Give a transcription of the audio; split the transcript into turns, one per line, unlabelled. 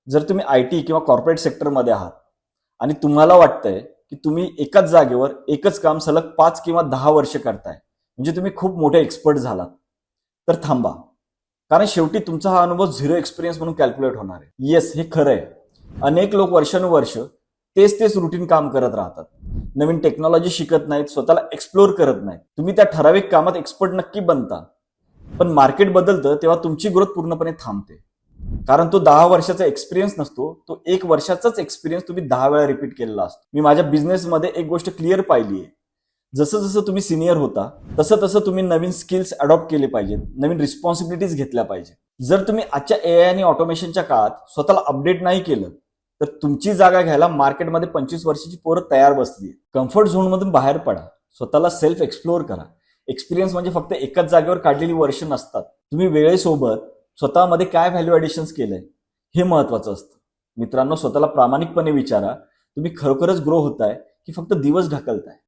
जर तुम्ही IT किंवा कॉर्पोरेट सेक्टरमध्ये आहात आणि तुम्हाला वाटतंय की तुम्ही एकाच जागेवर एकच काम सलग 5 किंवा 10 वर्ष करताय, म्हणजे तुम्ही खूप मोठे एक्सपर्ट झालात, तर थांबा. कारण शेवटी तुमचा हा अनुभव झिरो एक्सपिरियन्स म्हणून कॅल्क्युलेट होणार आहे. येस, हे खरं आहे. अनेक लोक वर्षानुवर्ष तेच तेच रुटीन काम करत राहतात. नवीन टेक्नॉलॉजी शिकत नाहीत, स्वतःला एक्सप्लोर करत नाहीत. तुम्ही त्या ठराविक कामात एक्सपर्ट नक्की बनता, पण मार्केट बदलतं तेव्हा तुमची ग्रोथ पूर्णपणे थांबते. कारण तो 10 वर्षाचा एक्सपिरियन्स नसतो, तो 1 वर्षाचाच एक्सपिरियन्स तुम्ही 10 वेळा रिपीट केलेला असतो. मी माझ्या बिझनेसमध्ये एक गोष्ट क्लिअर पाहिली आहे. जसं जसं तुम्ही सिनियर होता तसं तसं तुम्ही नवीन स्किल्स अडॉप्ट केले पाहिजेत, नवीन रिस्पॉन्सिबिलिटीज घेतल्या पाहिजेत. जर तुम्ही आजच्या AI आणि ऑटोमेशनच्या काळात स्वतःला अपडेट नाही केलं तर तुमची जागा घ्यायला मार्केटमध्ये 25 वर्षाची पोरं तयार बसली आहे. कम्फर्ट झोनमधून बाहेर पडा, स्वतःला सेल्फ एक्सप्लोअर करा. एक्सपिरियन्स म्हणजे फक्त एकाच जागेवर काढलेली वर्ष नसतात. तुम्ही वेळेसोबत स्वतःमध्ये काय व्हॅल्यू ॲडिशन्स केलंय हे महत्वाचं असतं. मित्रांनो, स्वतःला प्रामाणिकपणे विचारा, तुम्ही खरोखरच ग्रो होताय की फक्त दिवस ढकलताय.